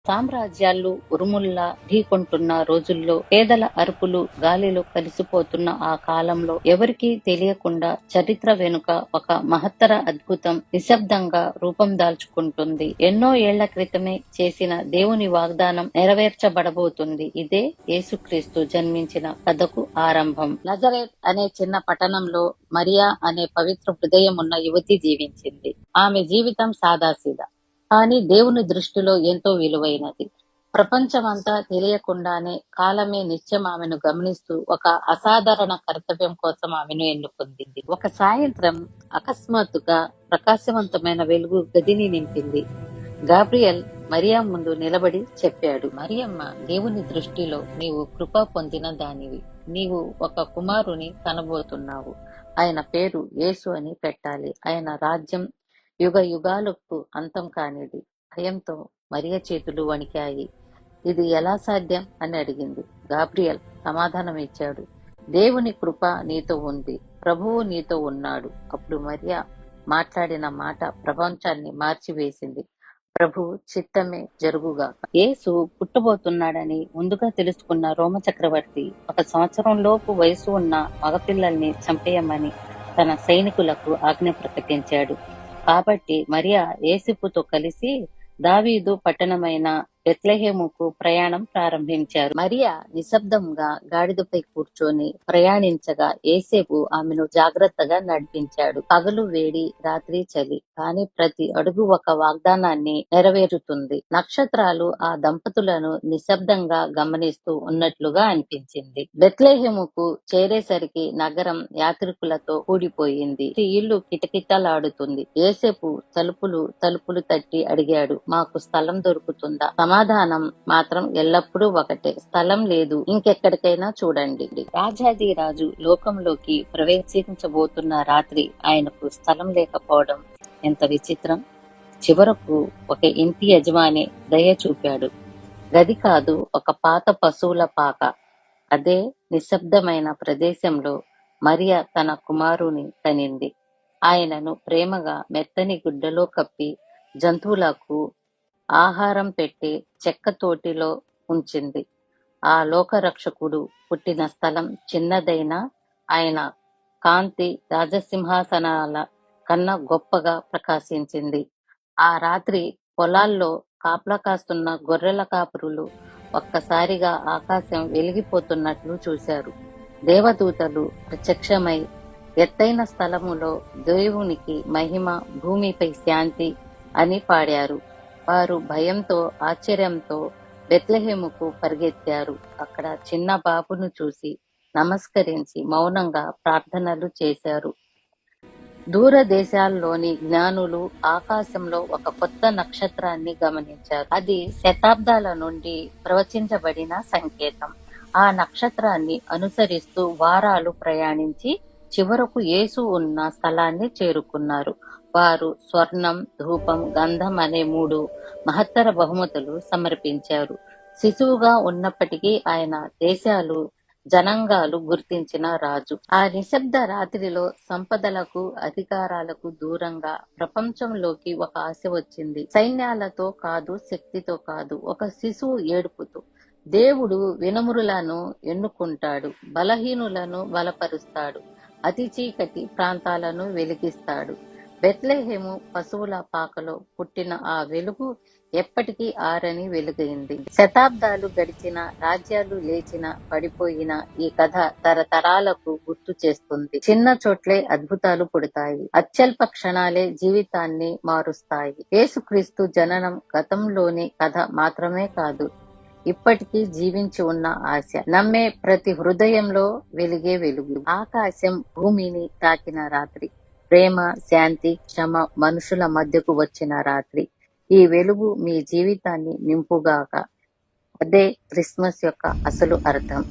సామ్రాజ్యాలు ఉరుముల్లా ఢీకొంటున్న రోజుల్లో, పేదల అరుపులు గాలిలో కలిసిపోతున్న ఆ కాలంలో ఎవరికీ తెలియకుండా చరిత్ర వెనుక ఒక మహత్తర అద్భుతం నిశ్శబ్దంగా రూపం దాల్చుకుంటుంది. ఎన్నో ఏళ్ల క్రితమే చేసిన దేవుని వాగ్దానం నెరవేర్చబడబోతుంది. ఇదే యేసుక్రీస్తు జన్మించిన కథకు ఆరంభం. నజరేత్ అనే చిన్న పట్టణంలో మరియా అనే పవిత్ర హృదయం ఉన్న యువతి జీవించింది. ఆమె జీవితం సాదాసీదా, కానీ దేవుని దృష్టిలో ఎంతో విలువైనది. ప్రపంచమంతా తెలియకుండానే కాలమే నిత్యం ఆమెను గమనిస్తూ ఒక అసాధారణ కర్తవ్యం కోసం ఆమెను ఎన్నుకుంది. ఒక సాయంత్రం అకస్మాత్తుగా ప్రకాశవంతమైన వెలుగు గదిని నింపింది. గాబ్రియల్ మరియా ముందు నిలబడి చెప్పాడు, మరియమ్మ, దేవుని దృష్టిలో నీవు కృప పొందిన దానివి. నీవు ఒక కుమారుని కనబోతున్నావు. ఆయన పేరు యేసు అని పెట్టాలి. ఆయన రాజ్యం యుగ యుగాలకు అంతం కానిది. భయంతో మరియ చేతులు వణికాయి. ఇది ఎలా సాధ్యం అని అడిగింది. గాబ్రియల్ సమాధానం ఇచ్చాడు, దేవుని కృప నీతో ఉంది, ప్రభువు నీతో ఉన్నాడు. అప్పుడు మరియ మాట్లాడిన మాట ప్రపంచాన్ని మార్చివేసింది. ప్రభు చిత్తమే జరుగుగాక. యేసు పుట్టబోతున్నాడని ముందుగా తెలుసుకున్న రోమ చక్రవర్తి 1 సంవత్సరం లోపు వయసు ఉన్న మగపిల్లల్ని చంపేయమని తన సైనికులకు ఆజ్ఞ ప్రకటించాడు. కాబట్టి మరియా యేసుపుతో కలిసి దావీదు పట్టణమైన బెత్లెహేముకు ప్రయాణం ప్రారంభించారు. మరియా నిశ్శబ్దంగా గాడిదపై కూర్చొని ప్రయాణించగా యేసేపు ఆమెను జాగ్రత్తగా నడిపించాడు. పగలు వేడి, రాత్రి చలి, కానీ ప్రతి అడుగు ఒక వాగ్దానాన్ని నెరవేరుతుంది. నక్షత్రాలు ఆ దంపతులను నిశ్శబ్దంగా గమనిస్తూ ఉన్నట్లుగా అనిపించింది. బెత్లెహేముకు చేరేసరికి నగరం యాత్రికులతో కూడిపోయింది. ఇల్లు కిటకిటలాడుతుంది. యేసేపు తలుపులు తట్టి అడిగాడు, మాకు స్థలం దొరుకుతుందా? సమాధానం మాత్రం ఎల్లప్పుడూ ఒకటే, స్థలం లేదు, ఇంకెక్కడికైనా చూడండి. రాజాదిరాజు లోకంలోకి ప్రవేశించబోతున్న రాత్రి ఆయనకు స్థలం లేకపోవడం ఎంత విచిత్రం. చివరకు ఒక ఇంటి యజమాని దయ చూపాడు. గది కాదు, ఒక పాత పశువుల పాక. అదే నిశ్శబ్దమైన ప్రదేశంలో మరియ తన కుమారుని కనింది. ఆయనను ప్రేమగా మెత్తని గుడ్డలో కప్పి జంతువులకు ఆహారం పెట్టి చెక్క తోటిలో ఉంచింది. ఆ లోకరక్షకుడు పుట్టిన స్థలం చిన్నదైనా ఆయన కాంతి రాజసింహాసనాల కన్నా గొప్పగా ప్రకాశించింది. ఆ రాత్రి పొలాల్లో కాపలా కాస్తున్న గొర్రెల కాపురులు ఒక్కసారిగా ఆకాశం వెలిగిపోతున్నట్లు చూశారు. దేవదూతలు ప్రత్యక్షమై ఎత్తైన స్థలములో దేవునికి మహిమ, భూమిపై శాంతి అని పాడారు. వారు భయంతో, ఆశ్చర్యంతో బెత్లెహేముకు పరిగెత్తారు. అక్కడ చిన్న బాబును చూసి నమస్కరించి మౌనంగా ప్రార్థనలు చేశారు. దూర దేశాల్లోని జ్ఞానులు ఆకాశంలో ఒక కొత్త నక్షత్రాన్ని గమనించారు. అది శతాబ్దాల నుండి ప్రవచించబడిన సంకేతం. ఆ నక్షత్రాన్ని అనుసరిస్తూ వారాలు ప్రయాణించి చివరకు యేసు ఉన్న స్థలాన్ని చేరుకున్నారు. వారు స్వర్ణం, ధూపం, గంధం అనే 3 మహత్తర బహుమతులు సమర్పించారు. శిశువుగా ఉన్నప్పటికీ ఆయన దేశాలు, జనాంగాలు గుర్తించిన రాజు. ఆ నిశ్శబ్ద రాత్రిలో సంపదలకు, అధికారాలకు దూరంగా ప్రపంచంలోకి ఒక ఆశ వచ్చింది. సైన్యాలతో కాదు, శక్తితో కాదు, ఒక శిశువు ఏడుపుతో. దేవుడు వినమ్రులను ఎన్నుకుంటాడు, బలహీనులను బలపరుస్తాడు, అతి చీకటి ప్రాంతాలను వెలిగిస్తాడు. బెత్లెహేము పశువుల పాకలో పుట్టిన ఆ వెలుగు ఎప్పటికీ ఆరని వెలుగైంది. శతాబ్దాలు గడిచిన, రాజ్యాలు లేచిన, పడిపోయిన ఈ కథ తరతరాలకు గుర్తు చేస్తుంది. చిన్న చోట్లే అద్భుతాలు పుడతాయి, అత్యల్ప క్షణాలే జీవితాన్ని మారుస్తాయి. యేసుక్రీస్తు జననం గతంలోని కథ మాత్రమే కాదు, ఇప్పటికీ జీవించి ఉన్న ఆశ. నమ్మే ప్రతి హృదయంలో వెలిగే వెలుగు. ఆకాశం భూమిని తాకిన రాత్రి, ప్రేమ, శాంతి, క్షమ మనుషుల మధ్యకు వచ్చిన రాత్రి. ఈ వెలుగు మీ జీవితాన్ని నింపుగాక. అదే క్రిస్మస్ యొక్క అసలు అర్థం.